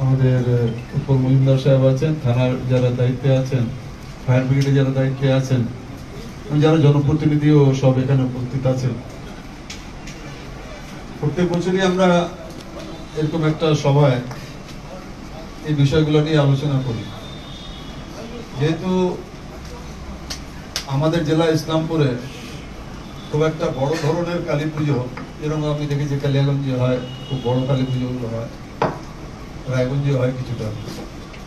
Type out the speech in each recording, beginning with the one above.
আমাদের উপর মজুমদার সাহেব আছেন, থানার যারা দায়িত্বে আছেন, ফায়ার ব্রিগেডে যারা দায়িত্বে আছেন, যারা জনপ্রতিনিধিও সব এখানে উপস্থিত আছেন। প্রত্যেক বছরই আমরা এরকম একটা সভায় এই বিষয়গুলো নিয়ে আলোচনা করি। যেহেতু আমাদের জেলা ইসলামপুরে খুব একটা বড় ধরনের কালী পুজো, যেরকম আমি দেখেছি কালিয়াগঞ্জে হয়, খুব বড় কালী পুজোগুলো হয়, রায়গঞ্জে হয় কিছুটা,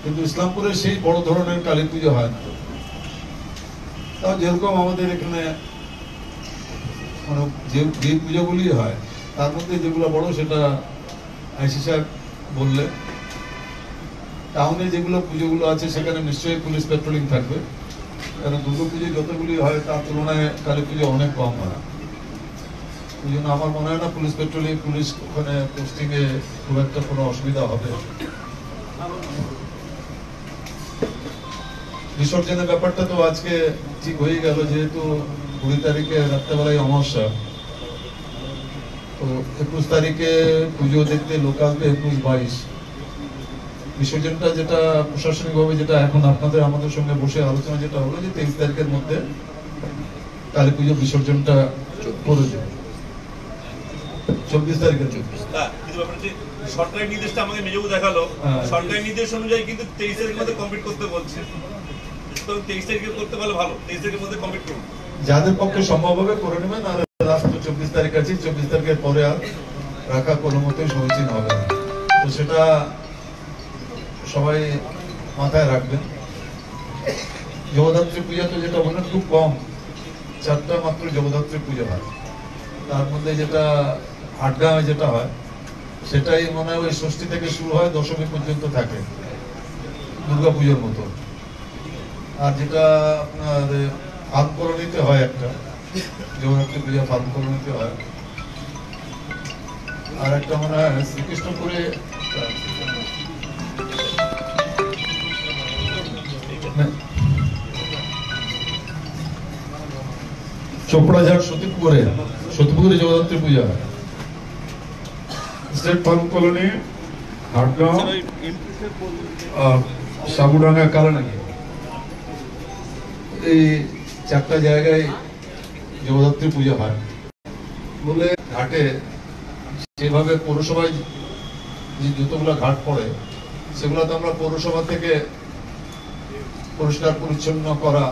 কিন্তু ইসলামপুরে সেই বড় ধরনের কালী পুজো হয় না। তাও যেরকম আমাদের এখানে মানে যে পুজোগুলি হয় তার মধ্যে যেগুলো বড় সেটা আইসি সাহেব বললে, টাউনে যেগুলো পুজোগুলো আছে সেখানে নিশ্চয়ই পুলিশ পেট্রোলিং থাকবে, কারণ দুর্গা পুজো যতগুলি হয় তার তুলনায় কালী পুজো অনেক কম হয়। ওই জন্য আমার মনে হয় না পুলিশ পেট্রোলিং, পুলিশ ওখানে পোস্টিং এ খুব একটা কোনো অসুবিধা হবে। বিসর্জনের ব্যাপারটা তো আজকে ঠিক হয়ে গেল, যেহেতু 20 তারিখে রাত্রেবেলায় অমাবস্যা, তো 21 তারিখে পুজো দেখতে লোক আসবে, 21-22। বিসর্জনটা যেটা প্রশাসনিক ভাবে যেটা এখন আপনাদের আমাদের সঙ্গে বসে আলোচনা যেটা হলো যে 23 তারিখের মধ্যে কালী পুজো বিসর্জনটা করে দেবে। 24 তারিখের সরকারি নির্দেশটা আমাকে মেজবাবু দেখালো, সরকারি নির্দেশ অনুযায়ী কিন্তু 23 তারিখের মধ্যে কমপ্লিট করতে বলছে। তো 23 তারিখে করতে পারলে ভালো, 23 তারিখের মধ্যে কমপ্লিট করুন। যাদের পক্ষে সম্ভব হবে করে নেবেন, আর লাস্ট 24 তারিখ আছে, 24 তারিখের পরে আর রাখা কোনো মতেই সমীচীন হবে না। তো সেটা সবাই মাথায় রাখবেন। জগদ্ধাত্রী পূজা তো যেটা বললেন খুব কম, 4টা মাত্র জগদ্ধাত্রী পূজা হয়। তার মধ্যে যেটা আটগাঁওয়ে যেটা হয় সেটাই মনে হয় ওই ষষ্ঠী থেকে শুরু হয়, দশমী পর্যন্ত থাকে, দুর্গা পুজোর মতো। আর যেটা আপনার ফার্ম কলোনিতে হয়, একটা জগদ্ধাত্রী পূজা ফার্ম কলোনিতে হয়, আর একটা মনে হয় শ্রীকৃষ্ণপুরে, চোপড়াঝাড় সতীপুরে জগদ্ধাত্রী পূজা হয়। স্টেট ফার্ম কলোনি, হাটগাঁও, সাবুডাঙ্গা, কালানাগি, এই 4টা জায়গায় জগদ্ধাত্রী পূজা হয় বলে ঘাটে যেভাবে পৌরসভায় যে যতগুলো ঘাট পড়ে সেগুলো তো আমরা পৌরসভা থেকে পরিষ্কার পরিচ্ছন্ন করা,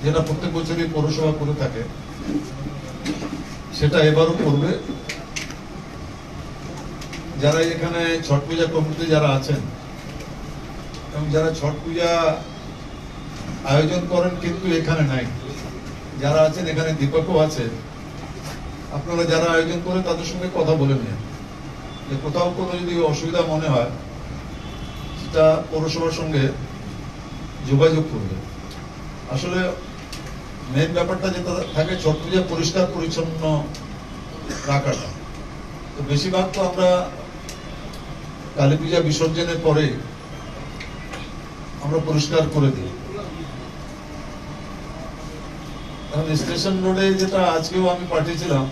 যেটা প্রত্যেক বছরই পৌরসভা করে থাকে, সেটা এবারও করবে। যারা এখানে ছট পূজা কমিটিতে যারা আছেন এবং যারা ছট পূজা আয়োজন করেন কিন্তু এখানে নাই, যারা আছেন এখানে দীপকও আছে, আপনারা যারা আয়োজন করেন তাদের সঙ্গে কথা বলে নিন যে কোথাও কোনো যদি অসুবিধা মনে হয় সেটা পৌরসভার সঙ্গে যোগাযোগ করবে। আসলে মেন ব্যাপারটা যেটা থাকে ছট পূজা পরিষ্কার পরিচ্ছন্ন রাখাটা, তো বেশিরভাগ তো আমরা কালী পূজা বিসর্জনের পরে আমরা পরিষ্কার করে দিই। এখন স্টেশন রোডে যেটা আজকেও আমি পাঠিয়েছিলাম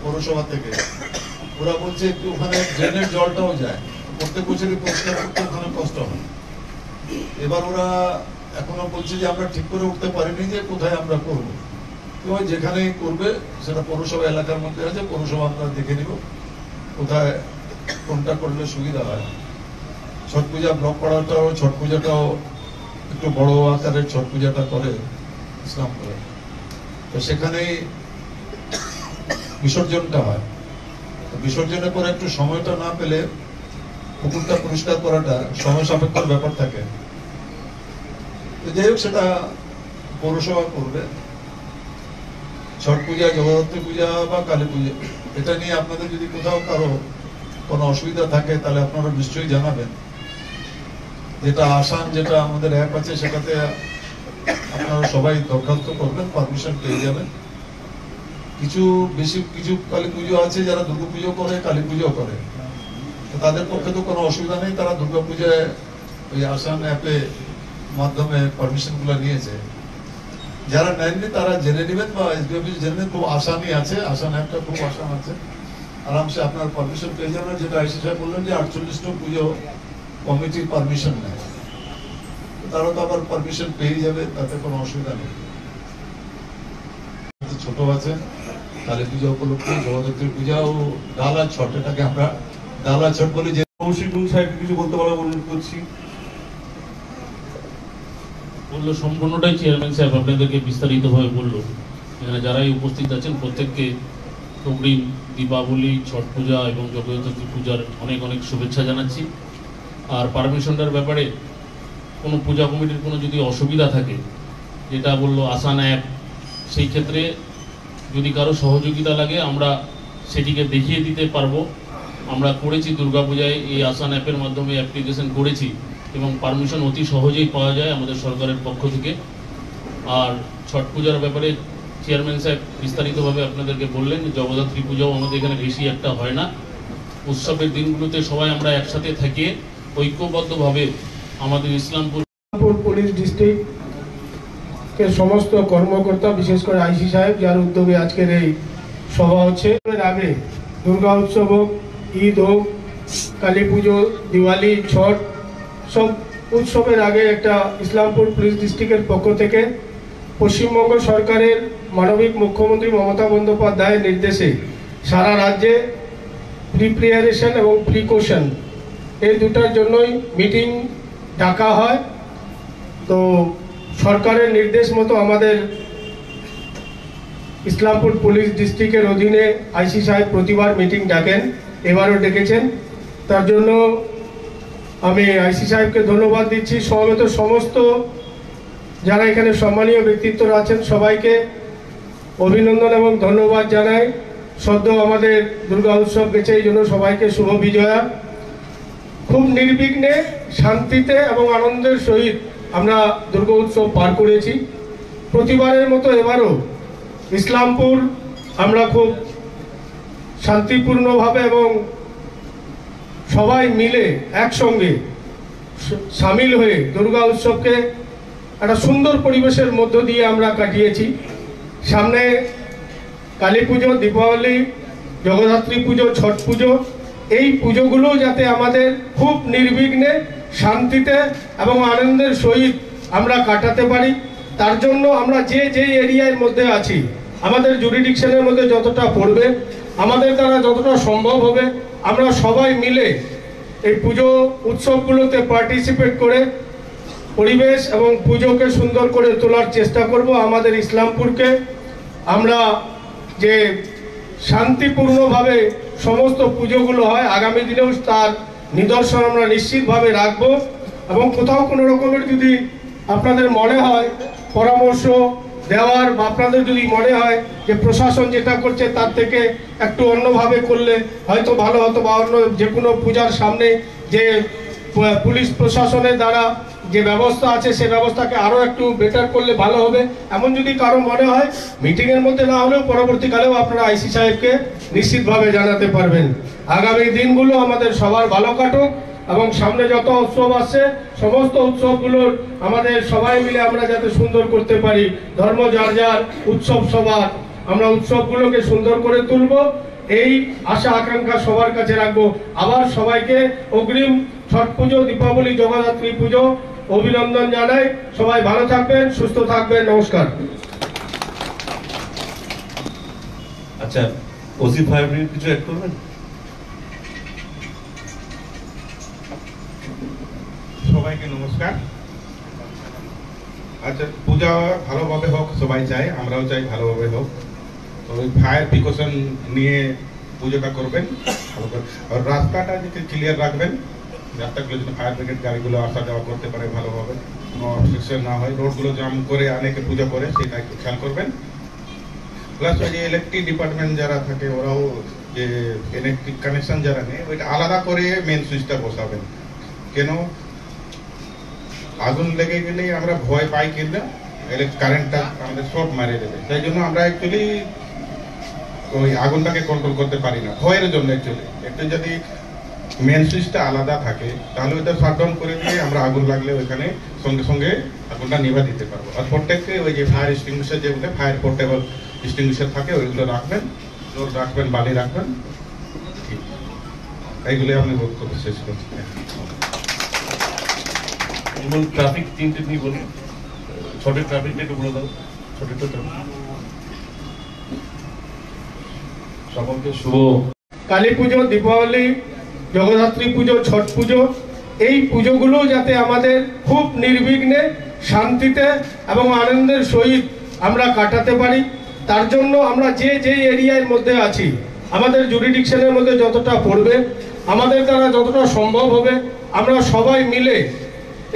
পৌরসভা থেকে, ওরা বলছে একটু ওখানে ড্রেনের জলটাও যায়, প্রত্যেক বছরই পরিষ্কার করতে ওখানে কষ্ট হয়। এবার ওরা এখনো বলছে যে আমরা ঠিক করে উঠতে পারিনি যে কোথায় আমরা করবো, তো যেখানে করবে সেটা পৌরসভা এলাকার মধ্যে আছে, পৌরসভা আমরা দেখে নিব কোথায় কোনটা করলে সুবিধা হয়। ছট পূজা ব্লক পাড়াটাও ছট পূজাটাও একটু বড় আকারের ছট পূজাটা করে ইসলামপুরে, তো সেখানেই বিসর্জনটা হয়। বিসর্জনের পরে একটু সময়টা না পেলে পুকুরটা পরিষ্কার করাটা সময় সাপেক্ষ ব্যাপার থাকে, তো যাই হোক সেটা পৌরসভা করবে। ছট পূজা, জগদ্ধাত্রী পূজা বা কালী পূজা, এটা নিয়ে আপনাদের যদি কোথাও কারো কোনো অসুবিধা থাকে তাহলে আপনারা নিশ্চয়ই জানাবেন। যেটা আসান, যেটা আমাদের অ্যাপ আছে সেটাতে আপনারা সবাই দরখাস্ত করবেন, পারমিশন পেয়ে যাবেন। কিছু কালী পুজো আছে যারা দুর্গা পুজো করে, কালী পুজো করে, তাদের পক্ষে তো কোনো অসুবিধা নেই, তারা দুর্গা পূজায় ওই আসান অ্যাপে মাধ্যমে পারমিশন গুলো নিয়েছে। যারা নেননি তারা জেনে নেবেন বা এসবি অফিস জেনে নেন, খুব আসানই আছে, আসান অ্যাপটা খুব আসান আছে, আরামসে আপনার পারমিশন পেয়ে যাবেন, যেটা আইসি সাহেব বললেন যে 48টা পুজো কমিটির পারমিশন নেয়, তারা তো আবার পারমিশন পেয়ে যাবে, তাতে কোনো অসুবিধা নেই। ছোট আছে কালী পূজা উপলক্ষে জগদ্ধাত্রী পূজা ও ডালা ছট, এটাকে আমরা ডালা ছট বলি। যে কৌশিক সাহেবকে কিছু বলতে বলা অনুরোধ করছি। বললো সম্পূর্ণটাই চেয়ারম্যান সাহেব আপনাদেরকে বিস্তারিতভাবে বললো। এখানে যারাই উপস্থিত আছেন প্রত্যেককে অগ্রিম দীপাবলি, ছট পূজা এবং জগদ্ধাত্রী পূজার অনেক অনেক শুভেচ্ছা জানাচ্ছি। আর পারমিশনটার ব্যাপারে কোনো পূজা কমিটির কোনো যদি অসুবিধা থাকে, যেটা বললো আসান অ্যাপ, সেই ক্ষেত্রে যদি কারো সহযোগিতা লাগে আমরা সেটিকে দেখিয়ে দিতে পারবো। আমরা করেছি দুর্গাপূজায় এই আসান অ্যাপের মাধ্যমে অ্যাপ্লিকেশন করেছি এবং পারমিশন অতি সহজেই পাওয়া যায় আমাদের সরকারের পক্ষ থেকে। আর ছট পূজার ব্যাপারে চেয়ারম্যান সাহেব বিস্তারিতভাবে আপনাদেরকে বললেন। জগদ্ধাত্রী পূজাও আমাদের এখানে বেশি একটা হয় না। উৎসবের দিনগুলোতে সবাই আমরা একসাথে থাকিয়ে ঐক্যবদ্ধভাবে আমাদের ইসলামপুর পুলিশ ডিস্ট্রিক্টের সমস্ত কর্মকর্তা, বিশেষ করে আইসি সাহেব যার উদ্যোগে আজকের এই সভা হচ্ছে। এর আগে দুর্গা উৎসব হোক, ঈদ হোক, কালী পুজো, দিওয়ালি, ছট, সব উৎসবের আগে একটা ইসলামপুর পুলিশ ডিস্ট্রিক্টের পক্ষ থেকে পশ্চিমবঙ্গ সরকারের মানবিক মুখ্যমন্ত্রী মমতা বন্দ্যোপাধ্যায়ের নির্দেশে সারা রাজ্যে প্রিপারেশন এবং প্রিকশন এই দুটার জন্যই মিটিং ডাকা হয়। তো সরকারের নির্দেশ মতো আমাদের ইসলামপুর পুলিশ ডিস্ট্রিক্টের অধীনে আইসি সাহেব প্রতিবার মিটিং ডাকেন, এবারও ডেকেছেন। তার জন্য আমি আইসি সাহেবকে ধন্যবাদ দিচ্ছি। সমবেত সমস্ত যারা এখানে সম্মানীয় ব্যক্তিত্বরা আছেন সবাইকে অভিনন্দন এবং ধন্যবাদ জানাই। সদ্য আমাদের দুর্গা উৎসব গেছে, এই জন্য সবাইকে শুভ বিজয়া। খুব নির্বিঘ্নে, শান্তিতে এবং আনন্দের সহিত আমরা দুর্গা উৎসব পার করেছি। প্রতিবারের মতো এবারও ইসলামপুর আমরা খুব শান্তিপূর্ণভাবে এবং সবাই মিলে একসঙ্গে সামিল হয়ে দুর্গা উৎসবকে একটা সুন্দর পরিবেশের মধ্য দিয়ে আমরা কাটিয়েছি। সামনে কালী পুজো, দীপাবলি, জগদ্ধাত্রী পুজো, ছট পুজো, এই পুজোগুলো যাতে আমাদের খুব নির্বিঘ্নে, শান্তিতে এবং আনন্দের সহিত আমরা কাটাতে পারি, তার জন্য আমরা যে এরিয়ার মধ্যে আছি, আমাদের জুরিডিকশনের মধ্যে যতটা পড়বে, আমাদের দ্বারা যতটা সম্ভব হবে, আমরা সবাই মিলে এই পুজো উৎসবগুলোতে পার্টিসিপেট করে পরিবেশ এবং পুজোকে সুন্দর করে তোলার চেষ্টা করব। আমাদের ইসলামপুরকে আমরা যে শান্তিপূর্ণভাবে সমস্ত পুজোগুলো হয়, আগামী দিনেও তার নিদর্শন আমরা নিশ্চিতভাবে রাখব। এবং কোথাও কোনো রকমের যদি আপনাদের মনে হয় পরামর্শ দেওয়ার, বা আপনাদের যদি মনে হয় যে প্রশাসন যেটা করছে তার থেকে একটু অন্যভাবে করলে হয়তো ভালো হতো, বা অন্য যে কোনো পূজার সামনে যে পুলিশ প্রশাসনের দ্বারা যে ব্যবস্থা আছে সে ব্যবস্থাকে আরও একটু বেটার করলে ভালো হবে, এমন যদি কারো মনে হয়, মিটিংয়ের মধ্যে না হলেও পরবর্তীকালেও আপনারা আইসি সাহেবকে নিশ্চিতভাবে জানাতে পারবেন। আগামী দিনগুলো আমাদের সবার ভালো কাটুক এবং সামনে যত উৎসব আসছে সমস্ত উৎসবগুলোর আমাদের সবাই মিলে আমরা যাতে সুন্দর করতে পারি। ধর্ম যার যার, উৎসব সবার, আমরা উৎসবগুলোকে সুন্দর করে তুলব, এই আশা আকাঙ্ক্ষা সবার কাছে রাখবো। আবার সবাইকে অগ্রিম ছট পুজো, দীপাবলি, জগদ্ধাত্রী পুজো অভিনন্দন জানাই। সবাই ভালো থাকবেন, সুস্থ থাকবেন। নমস্কার। আচ্ছা, ওসি ফায়ার ব্রিগেড কিছু অ্যাড করবেন? সবাইকে নমস্কার। আচ্ছা, পূজা ভালোভাবে হোক, সবাই চাই, আমরাও চাই ভালোভাবে হোক। তো ওই ফায়ার প্রিকশন নিয়ে পুজোটা করবেন ভালো করে। আর রাস্তাটা যদি ক্লিয়ার রাখবেন, রাস্তাগুলো যদি ফায়ার ব্রিগেড গাড়িগুলো আসা যাওয়া করতে পারে ভালোভাবে, কোনো অবস্ট্রাকশন না হয়, রোডগুলো জাম করে অনেকে পুজো করে সেটা একটু খেয়াল করবেন। প্লাস ওই যে ইলেকট্রিক ডিপার্টমেন্ট যারা থাকে ওরাও যে ইলেকট্রিক কানেকশন যারা নেই, ওইটা আলাদা করে মেন সুইচটা বসাবেন। কেন আগুন লেগে গেলে আমরা ভয় পাই, কিন্তু কারেন্টটা আমাদের শর্ট মারিয়ে দেবে, তাই জন্য আমরা অ্যাকচুয়ালি ওই আগুনটাকে কন্ট্রোল করতে পারি না ভয়ের জন্য। অ্যাকচুয়ালি একটু যদি মেন সুইচটা আলাদা থাকে তাহলে ওইটা শাটডাউন করে দিয়ে আমরা আগুন লাগলে ওইখানে সঙ্গে সঙ্গে আগুনটা নিভা দিতে পারবো। আর প্রত্যেককে ওই যে ফায়ার এক্সটিংগুইশার, যেগুলো ফায়ার পোর্টেবল এক্সটিংগুইশার থাকে ওইগুলো রাখবেন, রাখবেন, বালি রাখবেন। এইগুলি আমি বক্তব্য শেষ করছি। এবং ট্রাফিক তিনটে নিয়ে বলুন, ছটের ট্রাফিকটা একটু বলে দাও। ছটের তো ট্রাফিক সকলকে শুভ কালী পুজো, দীপাবলি, জগদ্ধাত্রী পুজো, ছট পুজো, এই পুজোগুলো যাতে আমাদের খুব নির্বিঘ্নে, শান্তিতে এবং আনন্দের সহিত আমরা কাটাতে পারি, তার জন্য আমরা যে এরিয়ার মধ্যে আছি, আমাদের জুরিডিকশনের মধ্যে যতটা পড়বে, আমাদের দ্বারা যতটা সম্ভব হবে, আমরা সবাই মিলে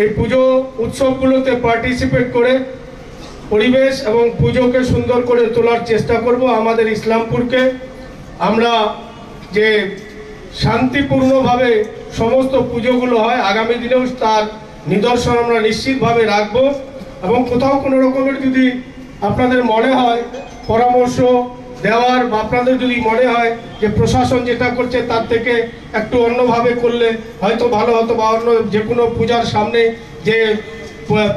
এই পুজো উৎসবগুলোতে পার্টিসিপেট করে পরিবেশ এবং পুজোকে সুন্দর করে তোলার চেষ্টা করব। আমাদের ইসলামপুরকে আমরা যে শান্তিপূর্ণভাবে সমস্ত পুজোগুলো হয়, আগামী দিনেও তার নিদর্শন আমরা নিশ্চিতভাবে রাখব। এবং কোথাও কোনো রকমের যদি আপনাদের মনে হয় পরামর্শ দেওয়ার, বা আপনাদের যদি মনে হয় যে প্রশাসন যেটা করছে তার থেকে একটু অন্যভাবে করলে হয়তো ভালো হতো, বা অন্য যে কোনো পূজার সামনে যে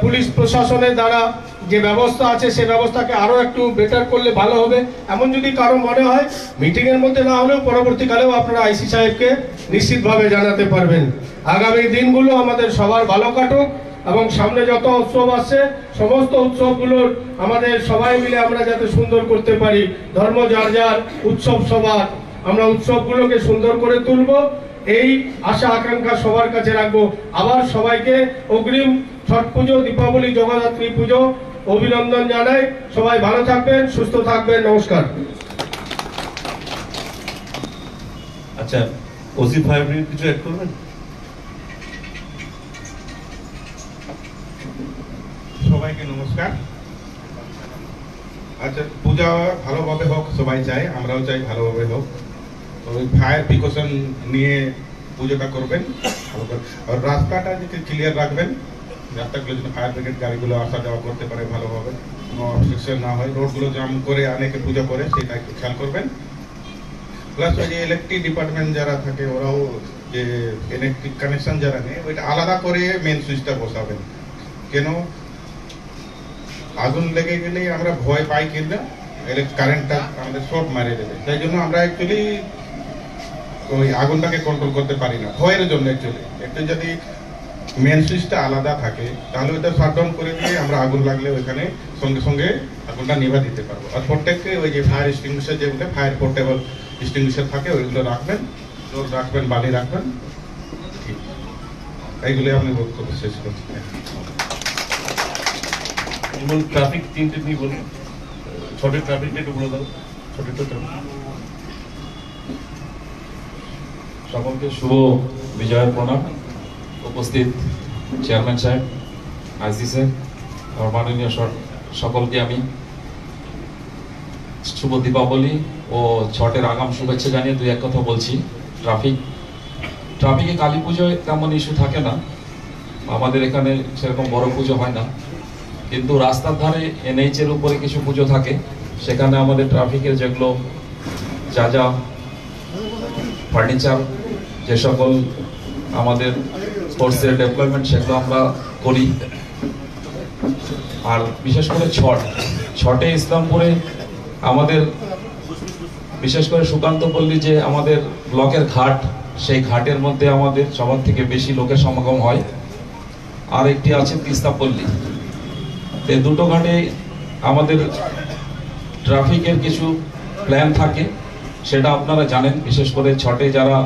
পুলিশ প্রশাসনের দ্বারা যে ব্যবস্থা আছে সে ব্যবস্থাকে আরও একটু বেটার করলে ভালো হবে, এমন যদি কারো মনে হয়, মিটিংয়ের মধ্যে না হলেও পরবর্তীকালেও আপনারা আইসি সাহেবকে নিশ্চিতভাবে জানাতে পারবেন। আগামী দিনগুলো আমাদের সবার ভালো কাটুক এবং সামনে যত উৎসব আসছে সমস্ত উৎসবগুলোর আমাদের সবাই মিলে আমরা যাতে সুন্দর করতে পারি। ধর্ম যার যার, উৎসব সবার, আমরা উৎসবগুলোকে সুন্দর করে তুলব, এই আশা আকাঙ্ক্ষা সবার কাছে রাখবো। আবার সবাইকে অগ্রিম ছট পুজো, দীপাবলি, জগদ্ধাত্রী পুজো অভিনন্দন জানাই। সবাই ভালো থাকবেন, সুস্থ থাকবেন, নমস্কার। আচ্ছা, ওসি ফায়ার ব্রিগেড কিছু অ্যাড করবেন? সবাইকে নমস্কার। আচ্ছা, পূজা ভালোভাবে হোক সবাই চায়, আমরাও চাই ভালোভাবে হোক। তো ওই ফায়ার প্রিকশন নিয়ে পুজোটা করবেন ভালো করে। আর রাস্তাটা যদি ক্লিয়ার রাখবেন, রাস্তাগুলো যেন ফায়ার ব্রিগেড গাড়িগুলো আসা যাওয়া করতে পারে ভালোভাবে, কোনো অবস্ট্রাকশন না হয়, রোডগুলো জাম করে অনেকে পুজো করে সেটা একটু খেয়াল করবেন। প্লাস ওই যে ইলেকট্রিক ডিপার্টমেন্ট যারা থাকে ওরাও যে ইলেকট্রিক কানেকশন যারা নেই, ওইটা আলাদা করে মেন সুইচটা বসাবেন। কেন আগুন লেগে গেলে আমরা ভয় পাই, কিন্তু কারেন্টটা আমাদের শর্ট মারে দেবে, তাই জন্য আমরা অ্যাকচুয়ালি ওই আগুনটাকে কন্ট্রোল করতে পারি না ভয়ের জন্য। অ্যাকচুয়ালি একটু যদি মেন সুইচটা আলাদা থাকে তাহলে ওইটা শাটডাউন করে দিয়ে আমরা আগুন লাগলে ওইখানে সঙ্গে সঙ্গে আগুনটা নিভা দিতে পারবো। আর প্রত্যেককে ওই যে ফায়ার এক্সটিংগুইশার, যেগুলো ফায়ার পোর্টেবল এক্সটিংগুইশার থাকে ওইগুলো রাখবেন, ডোর রাখবেন, বালি রাখবেন। ঠিক, এইগুলো আমি বক্তব্য শেষ করছি। এবং ট্রাফিক তিনটে নিয়ে বলুন, ছটের ট্রাফিকটা একটু বলে দাও। ছটের তো ট্রাফিক সকলকে শুভ বিজয়ের প্রণাম। উপস্থিত চেয়ারম্যান সাহেব, আইসি সাহেব, আমার মাননীয় সকলকে আমি শুভ দীপাবলি ও ছটের আগাম শুভেচ্ছা জানিয়ে দুই এক কথা বলছি। ট্রাফিকে কালী পুজোয় তেমন ইস্যু থাকে না, আমাদের এখানে সেরকম বড় পুজো হয় না, কিন্তু রাস্তার ধারে NH এর উপরে কিছু পুজো থাকে, সেখানে আমাদের ট্রাফিকের যেগুলো যা যা ফার্নিচার, যে সকল আমাদের ফোর্সের ডেভেলপমেন্ট সেগুলো আমরা করি। আর বিশেষ করে ছটে ইসলামপুরে আমাদের বিশেষ করে সুকান্ত পল্লী যে আমাদের ব্লকের ঘাট, সেই ঘাটের মধ্যে আমাদের সবার থেকে বেশি লোকের সমাগম হয়। আর একটি আছে তিস্তাপল্লী। এই দুটো ঘাটে আমাদের ট্রাফিকের কিছু প্ল্যান থাকে, সেটা আপনারা জানেন। বিশেষ করে ছটে যারা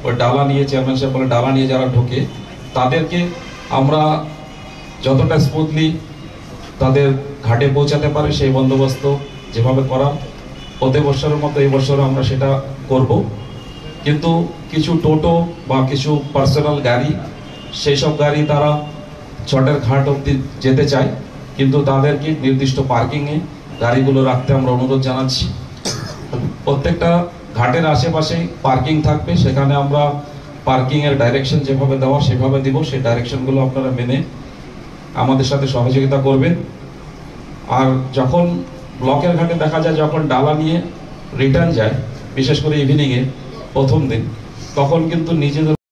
ওই ডালা নিয়ে, চেয়ারম্যান সাহেব বলে ডালা নিয়ে যারা ঢোকে, তাদেরকে আমরা যতটা স্মুথলি তাদের ঘাটে পৌঁছাতে পারে সেই বন্দোবস্ত যেভাবে করা প্রতি বছরের মতো এই বছরও আমরা সেটা করব। কিন্তু কিছু টোটো বা কিছু পার্সোনাল গাড়ি, সেই সব গাড়ি তারা ছটের ঘাট অবধি যেতে চায়, কিন্তু তাদেরকে নির্দিষ্ট পার্কিংয়ে গাড়িগুলো রাখতে আমরা অনুরোধ জানাচ্ছি। প্রত্যেকটা ঘাটের আশেপাশে পার্কিং থাকবে, সেখানে আমরা পার্কিংয়ের ডাইরেকশন যেভাবে দেওয়া সেভাবে দিব, সেই ডাইরেকশনগুলো আপনারা মেনে আমাদের সাথে সহযোগিতা করবেন। আর যখন ব্লকের ঘাটে দেখা যায় যখন ডালা নিয়ে রিটার্ন যায়, বিশেষ করে ইভিনিংয়ে প্রথম দিন, তখন কিন্তু নিজেদের